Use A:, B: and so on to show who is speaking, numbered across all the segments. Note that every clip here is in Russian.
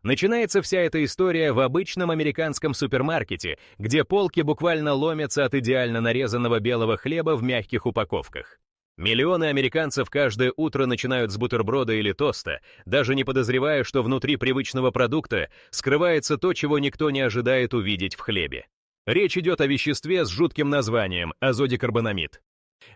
A: Начинается вся эта история в обычном американском супермаркете, где полки буквально ломятся от идеально нарезанного белого хлеба в мягких упаковках. Миллионы американцев каждое утро начинают с бутерброда или тоста, даже не подозревая, что внутри привычного продукта скрывается то, чего никто не ожидает увидеть в хлебе. Речь идет о веществе с жутким названием – азодикарбонамид.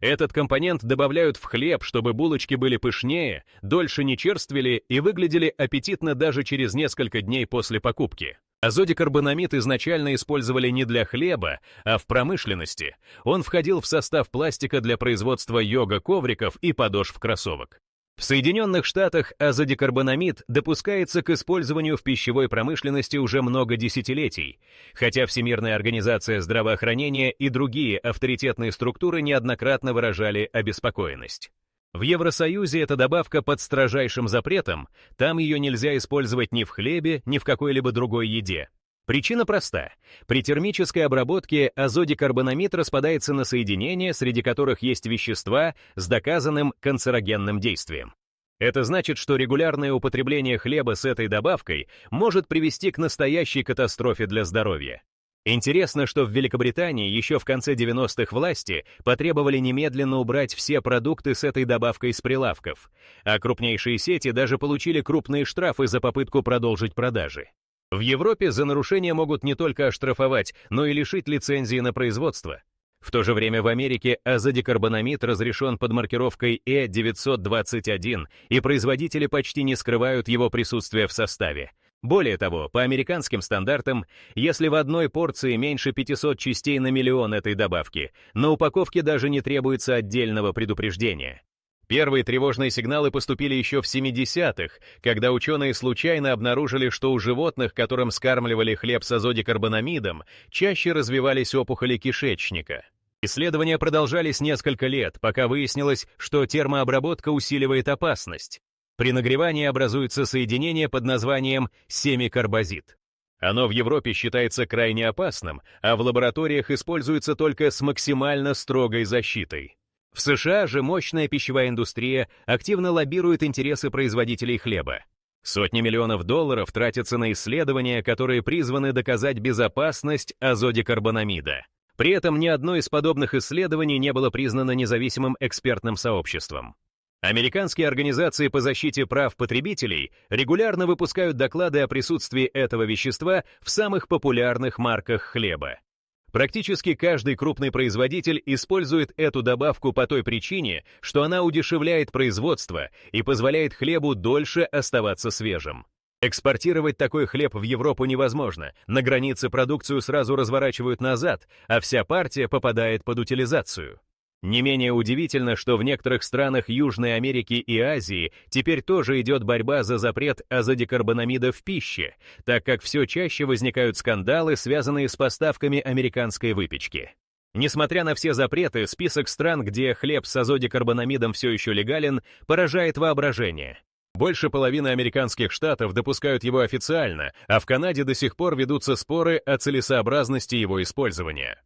A: Этот компонент добавляют в хлеб, чтобы булочки были пышнее, дольше не черствели и выглядели аппетитно даже через несколько дней после покупки. Азодикарбонамид изначально использовали не для хлеба, а в промышленности. Он входил в состав пластика для производства йога-ковриков и подошв кроссовок. В Соединенных Штатах азодикарбонамид допускается к использованию в пищевой промышленности уже много десятилетий, хотя Всемирная организация здравоохранения и другие авторитетные структуры неоднократно выражали обеспокоенность. В Евросоюзе эта добавка под строжайшим запретом, там ее нельзя использовать ни в хлебе, ни в какой-либо другой еде. Причина проста. При термической обработке азодикарбонамид распадается на соединения, среди которых есть вещества с доказанным канцерогенным действием. Это значит, что регулярное употребление хлеба с этой добавкой может привести к настоящей катастрофе для здоровья. Интересно, что в Великобритании еще в конце 90-х власти потребовали немедленно убрать все продукты с этой добавкой с прилавков, а крупнейшие сети даже получили крупные штрафы за попытку продолжить продажи. В Европе за нарушение могут не только оштрафовать, но и лишить лицензии на производство. В то же время в Америке азодикарбонамид разрешен под маркировкой E921, и производители почти не скрывают его присутствие в составе. Более того, по американским стандартам, если в одной порции меньше 500 частей на миллион этой добавки, на упаковке даже не требуется отдельного предупреждения. Первые тревожные сигналы поступили еще в 70-х, когда ученые случайно обнаружили, что у животных, которым скармливали хлеб с азодикарбонамидом, чаще развивались опухоли кишечника. Исследования продолжались несколько лет, пока выяснилось, что термообработка усиливает опасность. При нагревании образуется соединение под названием семикарбазид. Оно в Европе считается крайне опасным, а в лабораториях используется только с максимально строгой защитой. В США же мощная пищевая индустрия активно лоббирует интересы производителей хлеба. Сотни миллионов долларов тратятся на исследования, которые призваны доказать безопасность азодикарбонамида. При этом ни одно из подобных исследований не было признано независимым экспертным сообществом. Американские организации по защите прав потребителей регулярно выпускают доклады о присутствии этого вещества в самых популярных марках хлеба. Практически каждый крупный производитель использует эту добавку по той причине, что она удешевляет производство и позволяет хлебу дольше оставаться свежим. Экспортировать такой хлеб в Европу невозможно, на границе продукцию сразу разворачивают назад, а вся партия попадает под утилизацию. Не менее удивительно, что в некоторых странах Южной Америки и Азии теперь тоже идет борьба за запрет азодикарбонамида в пище, так как все чаще возникают скандалы, связанные с поставками американской выпечки. Несмотря на все запреты, список стран, где хлеб с азодикарбонамидом все еще легален, поражает воображение. Больше половины американских штатов допускают его официально, а в Канаде до сих пор ведутся споры о целесообразности его использования.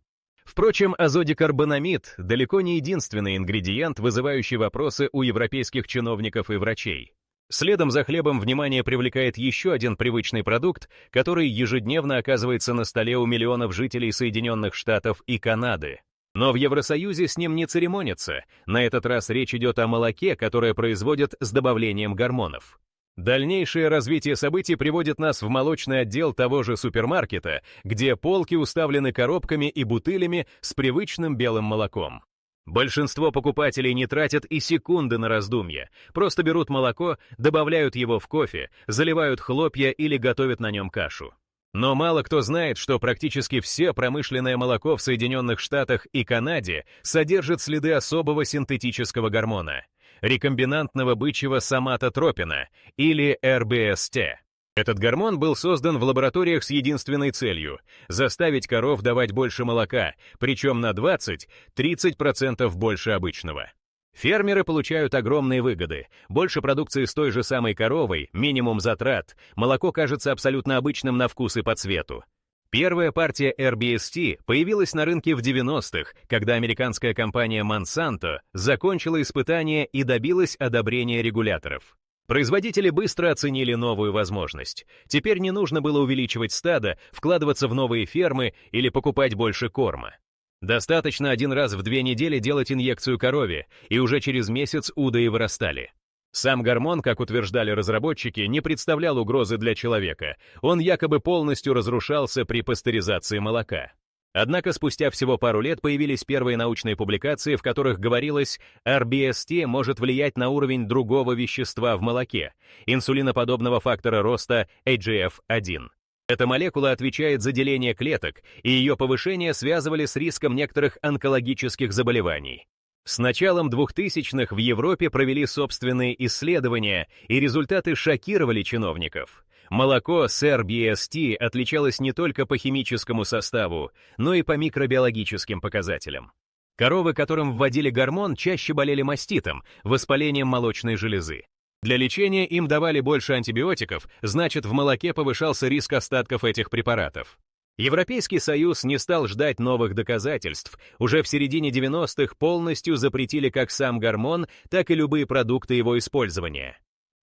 A: Впрочем, азодикарбонамид далеко не единственный ингредиент, вызывающий вопросы у европейских чиновников и врачей. Следом за хлебом внимание привлекает еще один привычный продукт, который ежедневно оказывается на столе у миллионов жителей Соединенных Штатов и Канады. Но в Евросоюзе с ним не церемонятся. На этот раз речь идет о молоке, которое производят с добавлением гормонов. Дальнейшее развитие событий приводит нас в молочный отдел того же супермаркета, где полки уставлены коробками и бутылями с привычным белым молоком. Большинство покупателей не тратят и секунды на раздумья, просто берут молоко, добавляют его в кофе, заливают хлопья или готовят на нем кашу. Но мало кто знает, что практически все промышленное молоко в Соединенных Штатах и Канаде содержит следы особого синтетического гормона – рекомбинантного бычьего соматотропина, или РБСТ. Этот гормон был создан в лабораториях с единственной целью – заставить коров давать больше молока, причем на 20-30% больше обычного. Фермеры получают огромные выгоды, больше продукции с той же самой коровой, минимум затрат, молоко кажется абсолютно обычным на вкус и по цвету. Первая партия RBST появилась на рынке в 90-х, когда американская компания Monsanto закончила испытания и добилась одобрения регуляторов. Производители быстро оценили новую возможность. Теперь не нужно было увеличивать стадо, вкладываться в новые фермы или покупать больше корма. Достаточно один раз в 2 недели делать инъекцию корове, и уже через месяц удои вырастали. Сам гормон, как утверждали разработчики, не представлял угрозы для человека. Он якобы полностью разрушался при пастеризации молока. Однако спустя всего пару лет появились первые научные публикации, в которых говорилось, RBST может влиять на уровень другого вещества в молоке, инсулиноподобного фактора роста AGF1. Эта молекула отвечает за деление клеток, и ее повышение связывали с риском некоторых онкологических заболеваний. С началом 2000-х в Европе провели собственные исследования, и результаты шокировали чиновников. Молоко с RBST отличалось не только по химическому составу, но и по микробиологическим показателям. Коровы, которым вводили гормон, чаще болели маститом, воспалением молочной железы. Для лечения им давали больше антибиотиков, значит, в молоке повышался риск остатков этих препаратов. Европейский Союз не стал ждать новых доказательств. Уже в середине 90-х полностью запретили как сам гормон, так и любые продукты его использования.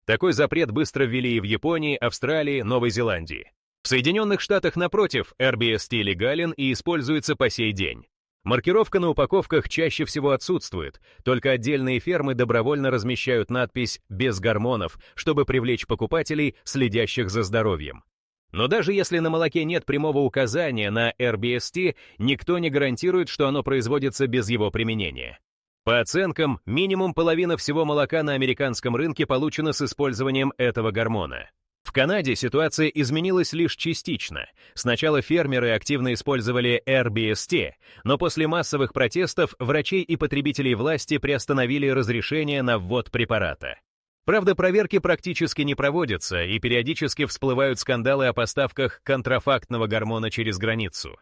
A: Такой запрет быстро ввели и в Японии, Австралии, Новой Зеландии. В Соединенных Штатах, напротив, RBST легален и используется по сей день. Маркировка на упаковках чаще всего отсутствует, только отдельные фермы добровольно размещают надпись «без гормонов», чтобы привлечь покупателей, следящих за здоровьем. Но даже если на молоке нет прямого указания на RBST, никто не гарантирует, что оно производится без его применения. По оценкам, минимум половина всего молока на американском рынке получена с использованием этого гормона. В Канаде ситуация изменилась лишь частично. Сначала фермеры активно использовали RBST, но после массовых протестов врачей и потребителей власти приостановили разрешение на ввод препарата. Правда, проверки практически не проводятся, и периодически всплывают скандалы о поставках контрафактного гормона через границу.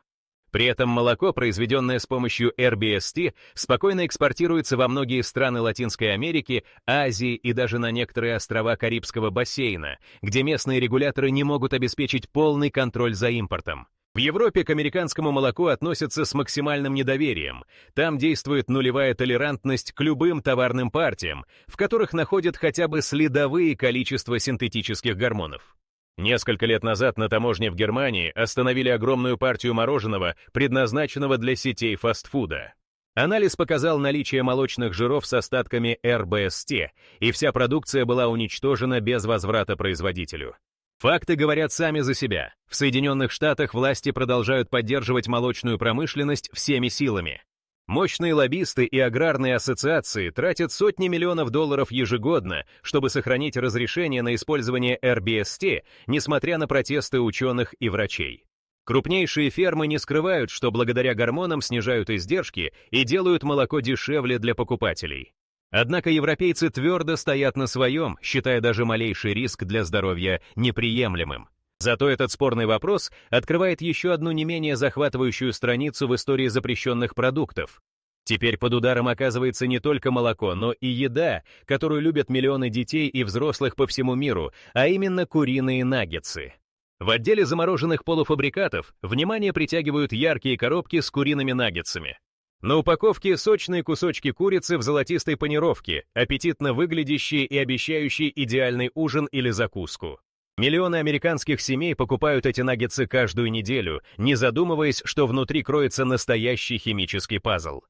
A: При этом молоко, произведенное с помощью RBST, спокойно экспортируется во многие страны Латинской Америки, Азии и даже на некоторые острова Карибского бассейна, где местные регуляторы не могут обеспечить полный контроль за импортом. В Европе к американскому молоку относятся с максимальным недоверием. Там действует нулевая толерантность к любым товарным партиям, в которых находят хотя бы следовые количества синтетических гормонов. Несколько лет назад на таможне в Германии остановили огромную партию мороженого, предназначенного для сетей фастфуда. Анализ показал наличие молочных жиров с остатками RBST, и вся продукция была уничтожена без возврата производителю. Факты говорят сами за себя. В Соединенных Штатах власти продолжают поддерживать молочную промышленность всеми силами. Мощные лоббисты и аграрные ассоциации тратят сотни миллионов долларов ежегодно, чтобы сохранить разрешение на использование RBST, несмотря на протесты ученых и врачей. Крупнейшие фермы не скрывают, что благодаря гормонам снижают издержки и делают молоко дешевле для покупателей. Однако европейцы твердо стоят на своем, считая даже малейший риск для здоровья неприемлемым. Зато этот спорный вопрос открывает еще одну не менее захватывающую страницу в истории запрещенных продуктов. Теперь под ударом оказывается не только молоко, но и еда, которую любят миллионы детей и взрослых по всему миру, а именно куриные наггетсы. В отделе замороженных полуфабрикатов внимание притягивают яркие коробки с куриными наггетсами. На упаковке сочные кусочки курицы в золотистой панировке, аппетитно выглядящие и обещающие идеальный ужин или закуску. Миллионы американских семей покупают эти наггетсы каждую неделю, не задумываясь, что внутри кроется настоящий химический пазл.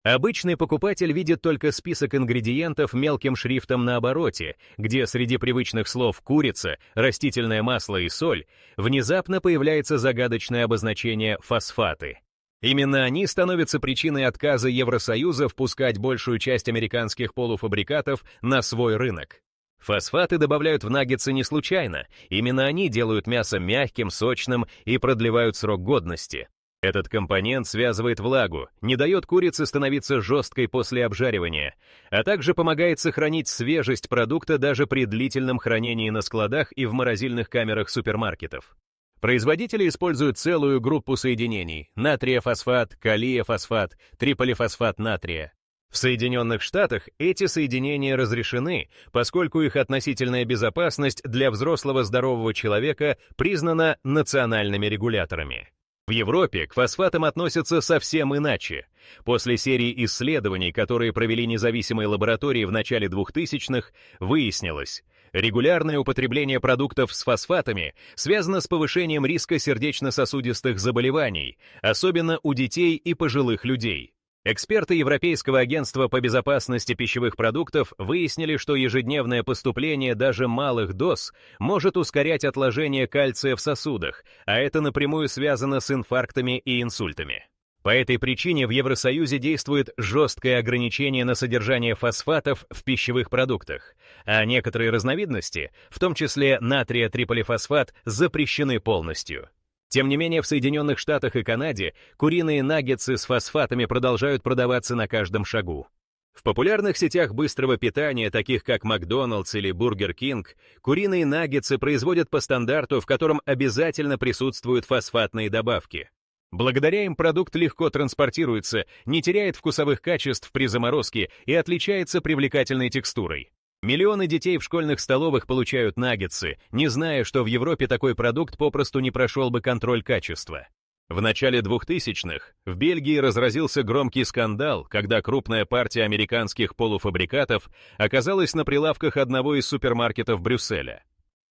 A: Обычный покупатель видит только список ингредиентов мелким шрифтом на обороте, где среди привычных слов «курица», «растительное масло» и «соль» внезапно появляется загадочное обозначение «фосфаты». Именно они становятся причиной отказа Евросоюза впускать большую часть американских полуфабрикатов на свой рынок. Фосфаты добавляют в наггетсы не случайно, именно они делают мясо мягким, сочным и продлевают срок годности. Этот компонент связывает влагу, не дает курице становиться жесткой после обжаривания, а также помогает сохранить свежесть продукта даже при длительном хранении на складах и в морозильных камерах супермаркетов. Производители используют целую группу соединений – натрия-фосфат, калия-фосфат, триполифосфат натрия. В Соединенных Штатах эти соединения разрешены, поскольку их относительная безопасность для взрослого здорового человека признана национальными регуляторами. В Европе к фосфатам относятся совсем иначе. После серии исследований, которые провели независимые лаборатории в начале 2000-х, выяснилось, Регулярное употребление продуктов с фосфатами связано с повышением риска сердечно-сосудистых заболеваний, особенно у детей и пожилых людей. Эксперты Европейского агентства по безопасности пищевых продуктов выяснили, что ежедневное поступление даже малых доз может ускорять отложение кальция в сосудах, а это напрямую связано с инфарктами и инсультами. По этой причине в Евросоюзе действует жесткое ограничение на содержание фосфатов в пищевых продуктах, а некоторые разновидности, в том числе натрия триполифосфат, запрещены полностью. Тем не менее, в Соединенных Штатах и Канаде куриные наггетсы с фосфатами продолжают продаваться на каждом шагу. В популярных сетях быстрого питания, таких как Макдоналдс или Бургер Кинг, куриные наггетсы производят по стандарту, в котором обязательно присутствуют фосфатные добавки. Благодаря им продукт легко транспортируется, не теряет вкусовых качеств при заморозке и отличается привлекательной текстурой. Миллионы детей в школьных столовых получают наггетсы, не зная, что в Европе такой продукт попросту не прошел бы контроль качества. В начале 2000-х в Бельгии разразился громкий скандал, когда крупная партия американских полуфабрикатов оказалась на прилавках одного из супермаркетов Брюсселя.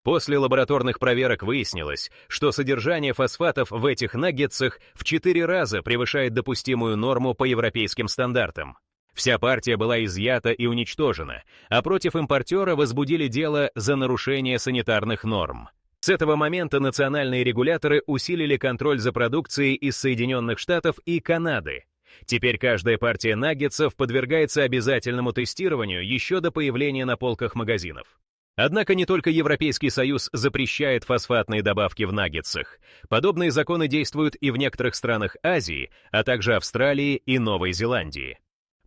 A: После лабораторных проверок выяснилось, что содержание фосфатов в этих наггетсах в 4 раза превышает допустимую норму по европейским стандартам. Вся партия была изъята и уничтожена, а против импортера возбудили дело за нарушение санитарных норм. С этого момента национальные регуляторы усилили контроль за продукцией из Соединенных Штатов и Канады. Теперь каждая партия наггетсов подвергается обязательному тестированию еще до появления на полках магазинов. Однако не только Европейский Союз запрещает фосфатные добавки в наггетсах. Подобные законы действуют и в некоторых странах Азии, а также Австралии и Новой Зеландии.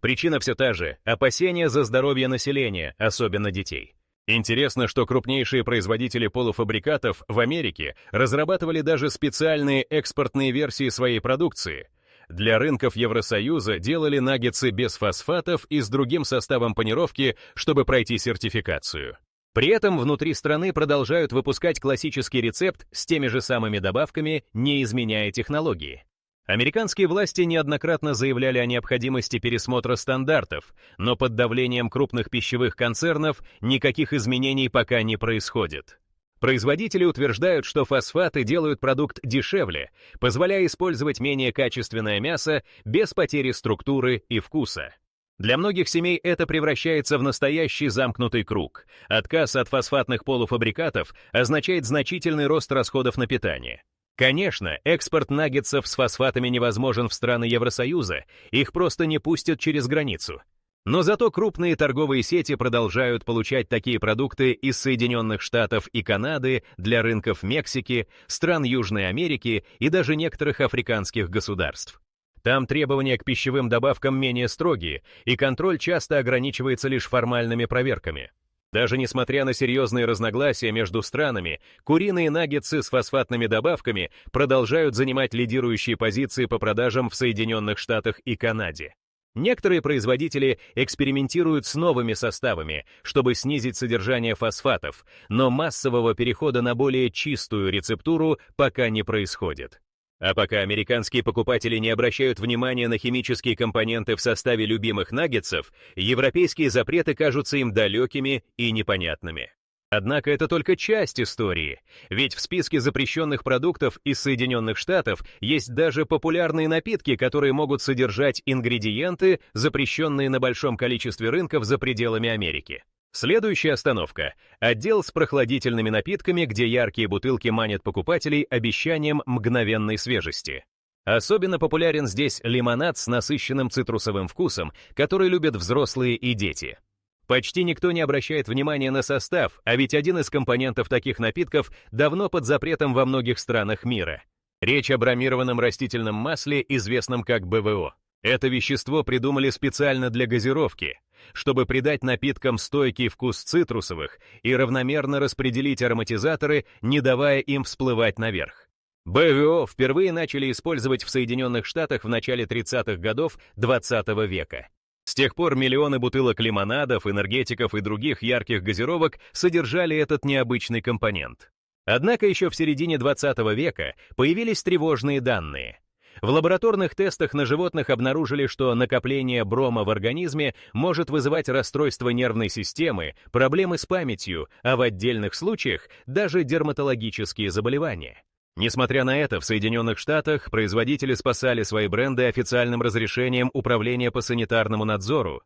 A: Причина все та же — опасения за здоровье населения, особенно детей. Интересно, что крупнейшие производители полуфабрикатов в Америке разрабатывали даже специальные экспортные версии своей продукции. Для рынков Евросоюза делали наггетсы без фосфатов и с другим составом панировки, чтобы пройти сертификацию. При этом внутри страны продолжают выпускать классический рецепт с теми же самыми добавками, не изменяя технологии. Американские власти неоднократно заявляли о необходимости пересмотра стандартов, но под давлением крупных пищевых концернов никаких изменений пока не происходит. Производители утверждают, что фосфаты делают продукт дешевле, позволяя использовать менее качественное мясо без потери структуры и вкуса. Для многих семей это превращается в настоящий замкнутый круг. Отказ от фосфатных полуфабрикатов означает значительный рост расходов на питание. Конечно, экспорт наггетсов с фосфатами невозможен в страны Евросоюза, их просто не пустят через границу. Но зато крупные торговые сети продолжают получать такие продукты из Соединенных Штатов и Канады для рынков Мексики, стран Южной Америки и даже некоторых африканских государств. Там требования к пищевым добавкам менее строгие, и контроль часто ограничивается лишь формальными проверками. Даже несмотря на серьезные разногласия между странами, куриные наггетсы с фосфатными добавками продолжают занимать лидирующие позиции по продажам в Соединенных Штатах и Канаде. Некоторые производители экспериментируют с новыми составами, чтобы снизить содержание фосфатов, но массового перехода на более чистую рецептуру пока не происходит. А пока американские покупатели не обращают внимания на химические компоненты в составе любимых наггетсов, европейские запреты кажутся им далекими и непонятными. Однако это только часть истории, ведь в списке запрещенных продуктов из Соединенных Штатов есть даже популярные напитки, которые могут содержать ингредиенты, запрещенные на большом количестве рынков за пределами Америки. Следующая остановка — отдел с прохладительными напитками, где яркие бутылки манят покупателей обещанием мгновенной свежести. Особенно популярен здесь лимонад с насыщенным цитрусовым вкусом, который любят взрослые и дети. Почти никто не обращает внимания на состав, а ведь один из компонентов таких напитков давно под запретом во многих странах мира. Речь о бромированном растительном масле, известном как БВО. Это вещество придумали специально для газировки, чтобы придать напиткам стойкий вкус цитрусовых и равномерно распределить ароматизаторы, не давая им всплывать наверх. БВО впервые начали использовать в Соединенных Штатах в начале 30-х годов XX века. С тех пор миллионы бутылок лимонадов, энергетиков и других ярких газировок содержали этот необычный компонент. Однако еще в середине XX века появились тревожные данные. В лабораторных тестах на животных обнаружили, что накопление брома в организме может вызывать расстройство нервной системы, проблемы с памятью, а в отдельных случаях даже дерматологические заболевания. Несмотря на это, в Соединенных Штатах производители спасали свои бренды официальным разрешением Управления по санитарному надзору,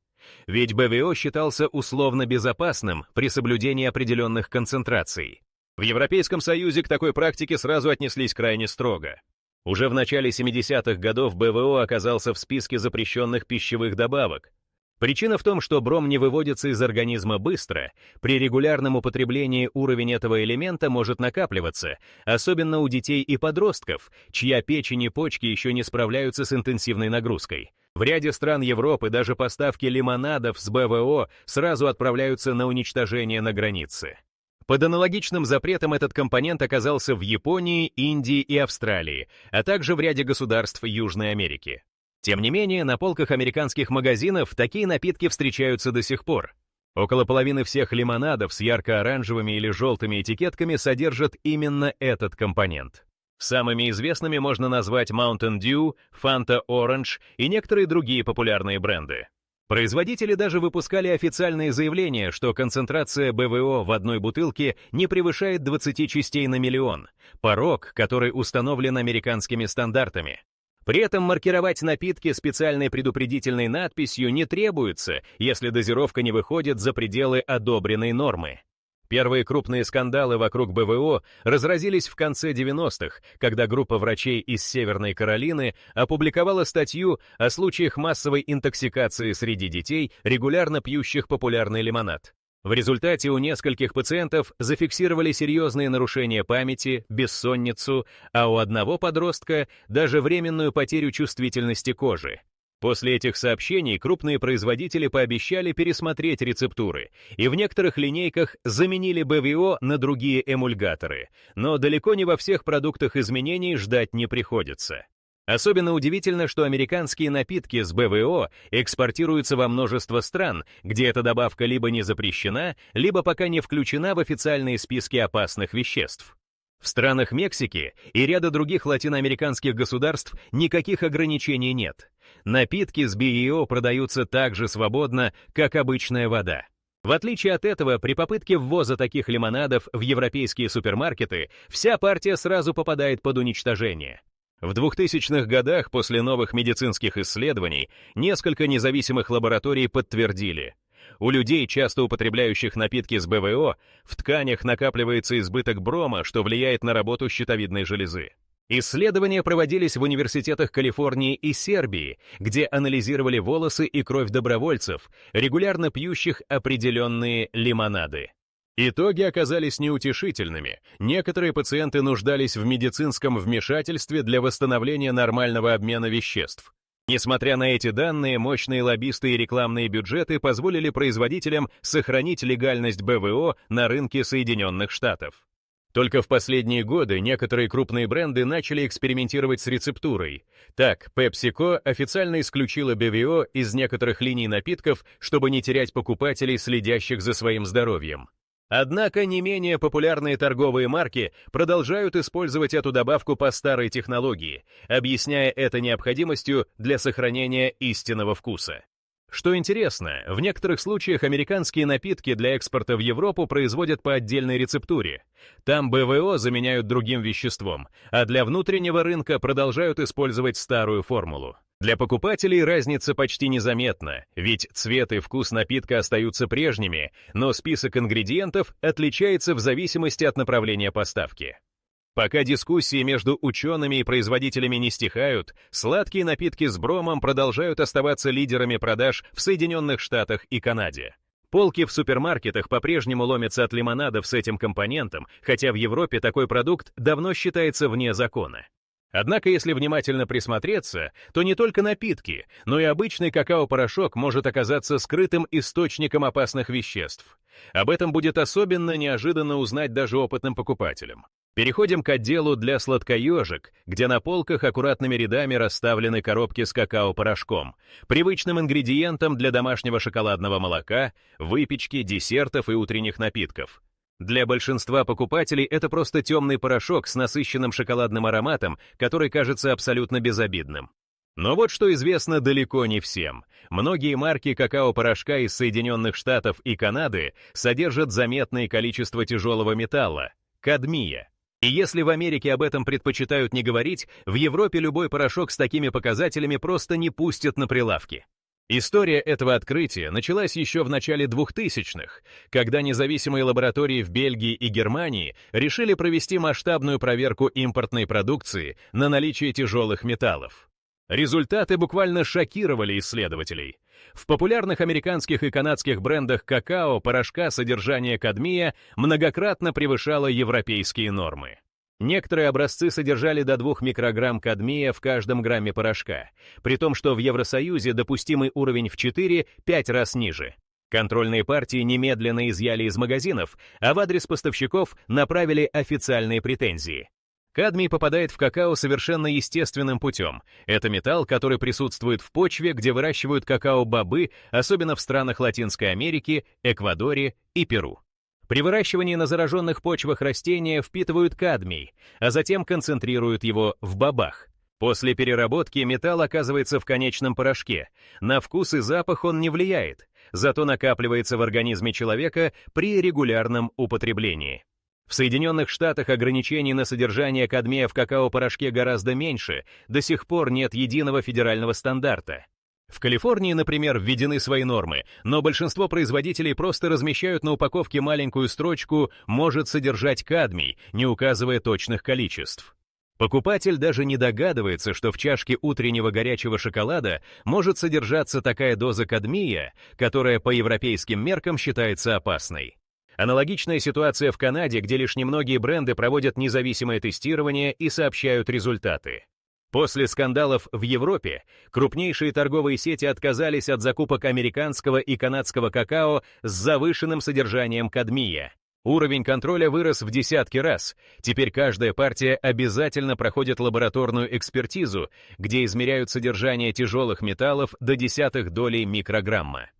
A: ведь БВО считался условно безопасным при соблюдении определенных концентраций. В Европейском Союзе к такой практике сразу отнеслись крайне строго. Уже в начале 70-х годов БВО оказался в списке запрещенных пищевых добавок. Причина в том, что бром не выводится из организма быстро, при регулярном употреблении уровень этого элемента может накапливаться, особенно у детей и подростков, чья печень и почки еще не справляются с интенсивной нагрузкой. В ряде стран Европы даже поставки лимонадов с БВО сразу отправляются на уничтожение на границе. Под аналогичным запретом этот компонент оказался в Японии, Индии и Австралии, а также в ряде государств Южной Америки. Тем не менее, на полках американских магазинов такие напитки встречаются до сих пор. Около половины всех лимонадов с ярко-оранжевыми или желтыми этикетками содержат именно этот компонент. Самыми известными можно назвать Mountain Dew, Fanta Orange и некоторые другие популярные бренды. Производители даже выпускали официальные заявления, что концентрация БВО в одной бутылке не превышает 20 частей на миллион, порог, который установлен американскими стандартами. При этом маркировать напитки специальной предупредительной надписью не требуется, если дозировка не выходит за пределы одобренной нормы. Первые крупные скандалы вокруг БВО разразились в конце 90-х, когда группа врачей из Северной Каролины опубликовала статью о случаях массовой интоксикации среди детей, регулярно пьющих популярный лимонад. В результате у нескольких пациентов зафиксировали серьезные нарушения памяти, бессонницу, а у одного подростка даже временную потерю чувствительности кожи. После этих сообщений крупные производители пообещали пересмотреть рецептуры и в некоторых линейках заменили БВО на другие эмульгаторы, но далеко не во всех продуктах изменений ждать не приходится. Особенно удивительно, что американские напитки с БВО экспортируются во множество стран, где эта добавка либо не запрещена, либо пока не включена в официальные списки опасных веществ. В странах Мексики и ряда других латиноамериканских государств никаких ограничений нет. Напитки с БИО продаются так же свободно, как обычная вода. В отличие от этого, при попытке ввоза таких лимонадов в европейские супермаркеты, вся партия сразу попадает под уничтожение. В 2000-х годах после новых медицинских исследований несколько независимых лабораторий подтвердили: у людей, часто употребляющих напитки с БВО, в тканях накапливается избыток брома, что влияет на работу щитовидной железы. Исследования проводились в университетах Калифорнии и Сербии, где анализировали волосы и кровь добровольцев, регулярно пьющих определенные лимонады. Итоги оказались неутешительными. Некоторые пациенты нуждались в медицинском вмешательстве для восстановления нормального обмена веществ. Несмотря на эти данные, мощные лоббисты и рекламные бюджеты позволили производителям сохранить легальность БВО на рынке Соединенных Штатов. Только в последние годы некоторые крупные бренды начали экспериментировать с рецептурой. Так, PepsiCo официально исключила БВО из некоторых линий напитков, чтобы не терять покупателей, следящих за своим здоровьем. Однако не менее популярные торговые марки продолжают использовать эту добавку по старой технологии, объясняя это необходимостью для сохранения истинного вкуса. Что интересно, в некоторых случаях американские напитки для экспорта в Европу производят по отдельной рецептуре. Там БВО заменяют другим веществом, а для внутреннего рынка продолжают использовать старую формулу. Для покупателей разница почти незаметна, ведь цвет и вкус напитка остаются прежними, но список ингредиентов отличается в зависимости от направления поставки. Пока дискуссии между учеными и производителями не стихают, сладкие напитки с бромом продолжают оставаться лидерами продаж в Соединенных Штатах и Канаде. Полки в супермаркетах по-прежнему ломятся от лимонадов с этим компонентом, хотя в Европе такой продукт давно считается вне закона. Однако, если внимательно присмотреться, то не только напитки, но и обычный какао-порошок может оказаться скрытым источником опасных веществ. Об этом будет особенно неожиданно узнать даже опытным покупателям. Переходим к отделу для сладкоежек, где на полках аккуратными рядами расставлены коробки с какао-порошком, привычным ингредиентом для домашнего шоколадного молока, выпечки, десертов и утренних напитков. Для большинства покупателей это просто темный порошок с насыщенным шоколадным ароматом, который кажется абсолютно безобидным. Но вот что известно далеко не всем. Многие марки какао-порошка из Соединенных Штатов и Канады содержат заметное количество тяжелого металла — кадмия. И если в Америке об этом предпочитают не говорить, в Европе любой порошок с такими показателями просто не пустят на прилавки. История этого открытия началась еще в начале 2000-х, когда независимые лаборатории в Бельгии и Германии решили провести масштабную проверку импортной продукции на наличие тяжелых металлов. Результаты буквально шокировали исследователей. В популярных американских и канадских брендах какао-порошка содержание кадмия многократно превышало европейские нормы. Некоторые образцы содержали до 2 микрограмм кадмия в каждом грамме порошка, при том, что в Евросоюзе допустимый уровень в 4-5 раз ниже. Контрольные партии немедленно изъяли из магазинов, а в адрес поставщиков направили официальные претензии. Кадмий попадает в какао совершенно естественным путем. Это металл, который присутствует в почве, где выращивают какао-бобы, особенно в странах Латинской Америки, Эквадоре и Перу. При выращивании на зараженных почвах растения впитывают кадмий, а затем концентрируют его в бобах. После переработки металл оказывается в конечном порошке. На вкус и запах он не влияет, зато накапливается в организме человека при регулярном употреблении. В Соединенных Штатах ограничений на содержание кадмия в какао-порошке гораздо меньше, до сих пор нет единого федерального стандарта. В Калифорнии, например, введены свои нормы, но большинство производителей просто размещают на упаковке маленькую строчку «может содержать кадмий», не указывая точных количеств. Покупатель даже не догадывается, что в чашке утреннего горячего шоколада может содержаться такая доза кадмия, которая по европейским меркам считается опасной. Аналогичная ситуация в Канаде, где лишь немногие бренды проводят независимое тестирование и сообщают результаты. После скандалов в Европе крупнейшие торговые сети отказались от закупок американского и канадского какао с завышенным содержанием кадмия. Уровень контроля вырос в десятки раз. Теперь каждая партия обязательно проходит лабораторную экспертизу, где измеряют содержание тяжелых металлов до десятых долей микрограмма.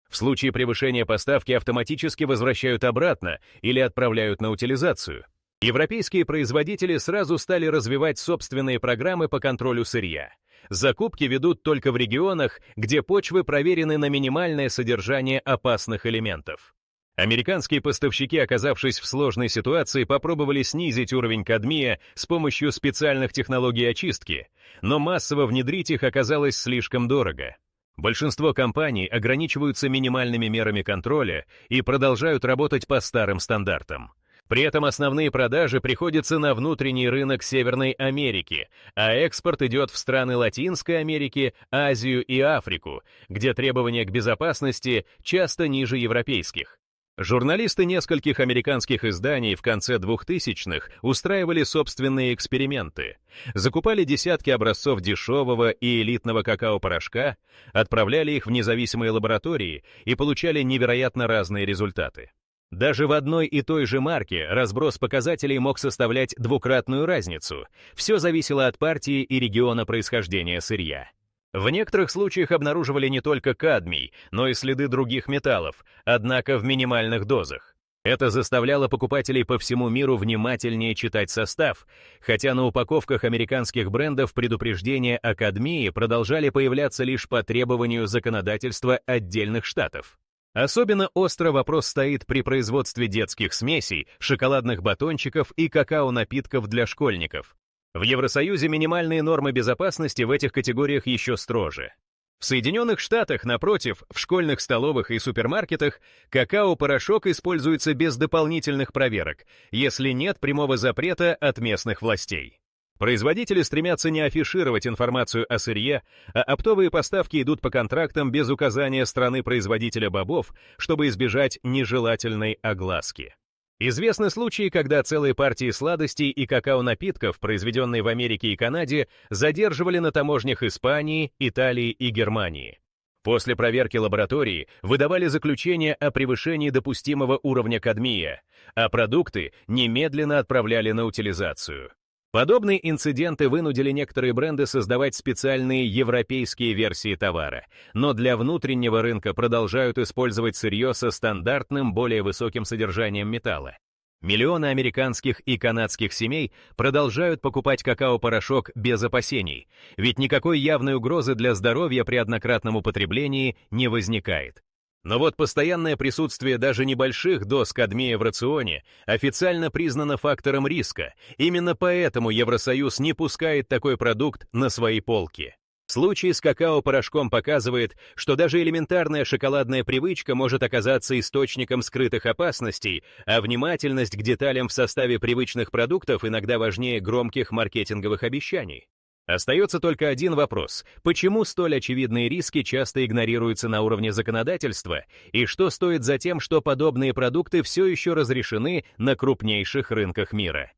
A: В случае превышения поставки автоматически возвращают обратно или отправляют на утилизацию. Европейские производители сразу стали развивать собственные программы по контролю сырья. Закупки ведут только в регионах, где почвы проверены на минимальное содержание опасных элементов. Американские поставщики, оказавшись в сложной ситуации, попробовали снизить уровень кадмия с помощью специальных технологий очистки, но массово внедрить их оказалось слишком дорого. Большинство компаний ограничиваются минимальными мерами контроля и продолжают работать по старым стандартам. При этом основные продажи приходятся на внутренний рынок Северной Америки, а экспорт идет в страны Латинской Америки, Азию и Африку, где требования к безопасности часто ниже европейских. Журналисты нескольких американских изданий в конце 2000-х устраивали собственные эксперименты, закупали десятки образцов дешевого и элитного какао-порошка, отправляли их в независимые лаборатории и получали невероятно разные результаты. Даже в одной и той же марке разброс показателей мог составлять двукратную разницу. Все зависело от партии и региона происхождения сырья. В некоторых случаях обнаруживали не только кадмий, но и следы других металлов, однако в минимальных дозах. Это заставляло покупателей по всему миру внимательнее читать состав, хотя на упаковках американских брендов предупреждения о кадмии продолжали появляться лишь по требованию законодательства отдельных штатов. Особенно остро вопрос стоит при производстве детских смесей, шоколадных батончиков и какао-напитков для школьников. В Евросоюзе минимальные нормы безопасности в этих категориях еще строже. В Соединенных Штатах, напротив, в школьных столовых и супермаркетах какао-порошок используется без дополнительных проверок, если нет прямого запрета от местных властей. Производители стремятся не афишировать информацию о сырье, а оптовые поставки идут по контрактам без указания страны-производителя бобов, чтобы избежать нежелательной огласки. Известны случаи, когда целые партии сладостей и какао-напитков, произведенные в Америке и Канаде, задерживали на таможнях Испании, Италии и Германии. После проверки лаборатории выдавали заключение о превышении допустимого уровня кадмия, а продукты немедленно отправляли на утилизацию. Подобные инциденты вынудили некоторые бренды создавать специальные европейские версии товара, но для внутреннего рынка продолжают использовать сырье со стандартным, более высоким содержанием металла. Миллионы американских и канадских семей продолжают покупать какао-порошок без опасений, ведь никакой явной угрозы для здоровья при однократном употреблении не возникает. Но вот постоянное присутствие даже небольших доз кадмия в рационе официально признано фактором риска, именно поэтому Евросоюз не пускает такой продукт на свои полки. Случай с какао-порошком показывает, что даже элементарная шоколадная привычка может оказаться источником скрытых опасностей, а внимательность к деталям в составе привычных продуктов иногда важнее громких маркетинговых обещаний. Остается только один вопрос: почему столь очевидные риски часто игнорируются на уровне законодательства, и что стоит за тем, что подобные продукты все еще разрешены на крупнейших рынках мира?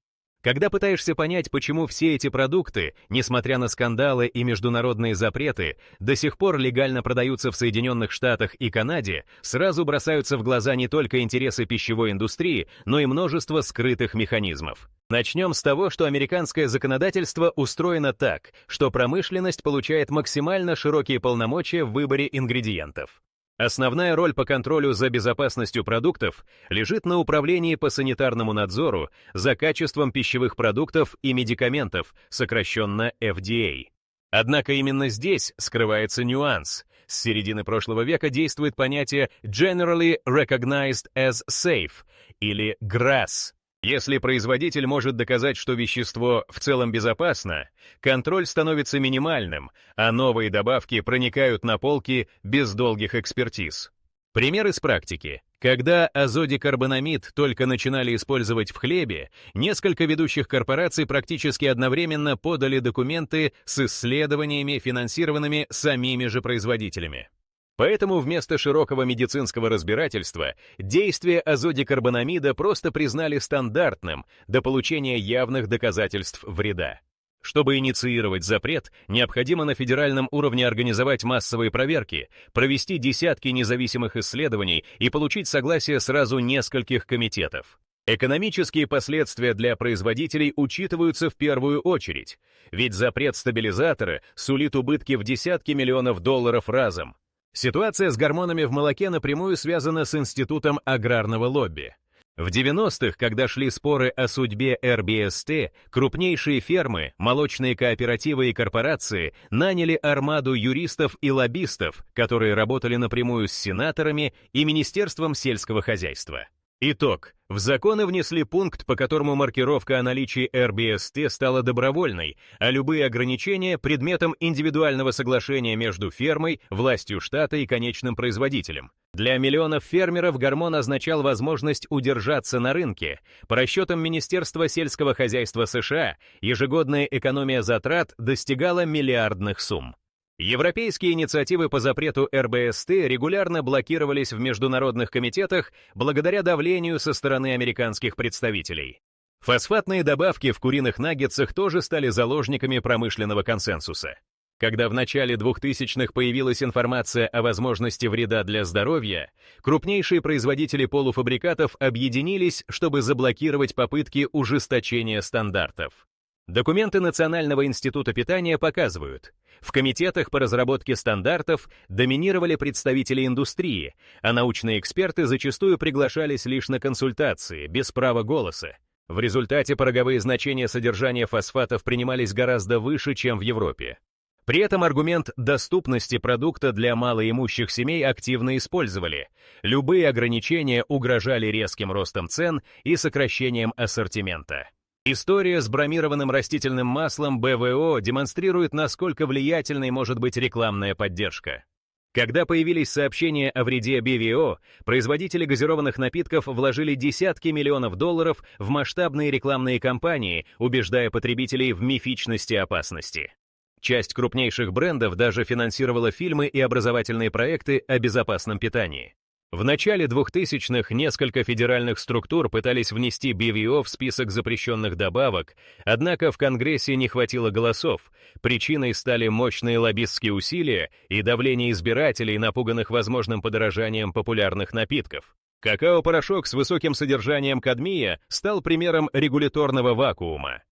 A: Когда пытаешься понять, почему все эти продукты, несмотря на скандалы и международные запреты, до сих пор легально продаются в Соединенных Штатах и Канаде, сразу бросаются в глаза не только интересы пищевой индустрии, но и множество скрытых механизмов. Начнем с того, что американское законодательство устроено так, что промышленность получает максимально широкие полномочия в выборе ингредиентов. Основная роль по контролю за безопасностью продуктов лежит на управлении по санитарному надзору за качеством пищевых продуктов и медикаментов, сокращенно FDA. Однако именно здесь скрывается нюанс. С середины прошлого века действует понятие Generally Recognized as Safe, или GRAS. Если производитель может доказать, что вещество в целом безопасно, контроль становится минимальным, а новые добавки проникают на полки без долгих экспертиз. Пример из практики. Когда азодикарбонамид только начинали использовать в хлебе, несколько ведущих корпораций практически одновременно подали документы с исследованиями, финансированными самими же производителями. Поэтому вместо широкого медицинского разбирательства действие азодикарбонамида просто признали стандартным до получения явных доказательств вреда. Чтобы инициировать запрет, необходимо на федеральном уровне организовать массовые проверки, провести десятки независимых исследований и получить согласие сразу нескольких комитетов. Экономические последствия для производителей учитываются в первую очередь, ведь запрет стабилизатора сулит убытки в десятки миллионов долларов разом. Ситуация с гормонами в молоке напрямую связана с институтом аграрного лобби. В 90-х, когда шли споры о судьбе РБСТ, крупнейшие фермы, молочные кооперативы и корпорации наняли армаду юристов и лоббистов, которые работали напрямую с сенаторами и Министерством сельского хозяйства. Итог. В законы внесли пункт, по которому маркировка о наличии РБСТ стала добровольной, а любые ограничения — предметом индивидуального соглашения между фермой, властью штата и конечным производителем. Для миллионов фермеров гормон означал возможность удержаться на рынке. По расчетам Министерства сельского хозяйства США, ежегодная экономия затрат достигала миллиардных сумм. Европейские инициативы по запрету РБСТ регулярно блокировались в международных комитетах благодаря давлению со стороны американских представителей. Фосфатные добавки в куриных наггетсах тоже стали заложниками промышленного консенсуса. Когда в начале 2000-х появилась информация о возможности вреда для здоровья, крупнейшие производители полуфабрикатов объединились, чтобы заблокировать попытки ужесточения стандартов. Документы Национального института питания показывают, в комитетах по разработке стандартов доминировали представители индустрии, а научные эксперты зачастую приглашались лишь на консультации, без права голоса. В результате пороговые значения содержания фосфатов принимались гораздо выше, чем в Европе. При этом аргумент доступности продукта для малоимущих семей активно использовали. Любые ограничения угрожали резким ростом цен и сокращением ассортимента. История с бромированным растительным маслом БВО демонстрирует, насколько влиятельной может быть рекламная поддержка. Когда появились сообщения о вреде БВО, производители газированных напитков вложили десятки миллионов долларов в масштабные рекламные кампании, убеждая потребителей в мифичности опасности. Часть крупнейших брендов даже финансировала фильмы и образовательные проекты о безопасном питании. В начале 2000-х несколько федеральных структур пытались внести БВО в список запрещенных добавок, однако в Конгрессе не хватило голосов. Причиной стали мощные лоббистские усилия и давление избирателей, напуганных возможным подорожанием популярных напитков. Какао-порошок с высоким содержанием кадмия стал примером регуляторного вакуума.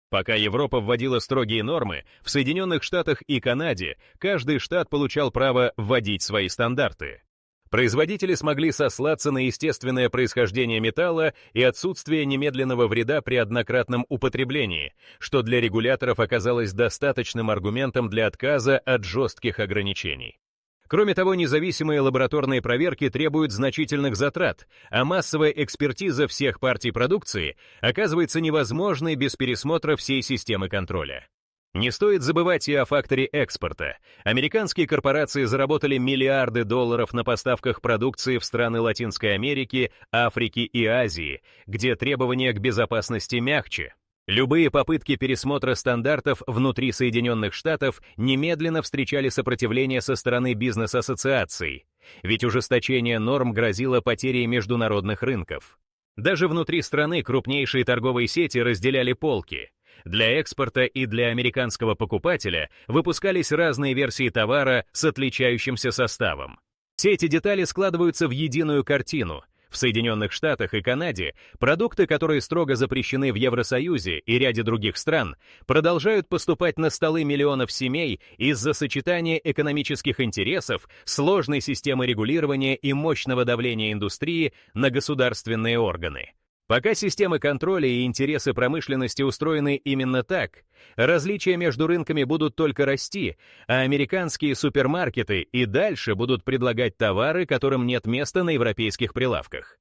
A: Пока Европа вводила строгие нормы, в Соединенных Штатах и Канаде каждый штат получал право вводить свои стандарты. Производители смогли сослаться на естественное происхождение металла и отсутствие немедленного вреда при однократном употреблении, что для регуляторов оказалось достаточным аргументом для отказа от жестких ограничений. Кроме того, независимые лабораторные проверки требуют значительных затрат, а массовая экспертиза всех партий продукции оказывается невозможной без пересмотра всей системы контроля. Не стоит забывать и о факторе экспорта. Американские корпорации заработали миллиарды долларов на поставках продукции в страны Латинской Америки, Африки и Азии, где требования к безопасности мягче. Любые попытки пересмотра стандартов внутри Соединенных Штатов немедленно встречали сопротивление со стороны бизнес-ассоциаций, ведь ужесточение норм грозило потерей международных рынков. Даже внутри страны крупнейшие торговые сети разделяли полки. Для экспорта и для американского покупателя выпускались разные версии товара с отличающимся составом. Все эти детали складываются в единую картину. В Соединенных Штатах и Канаде продукты, которые строго запрещены в Евросоюзе и ряде других стран, продолжают поступать на столы миллионов семей из-за сочетания экономических интересов, сложной системы регулирования и мощного давления индустрии на государственные органы. Пока системы контроля и интересы промышленности устроены именно так, различия между рынками будут только расти, а американские супермаркеты и дальше будут предлагать товары, которым нет места на европейских прилавках.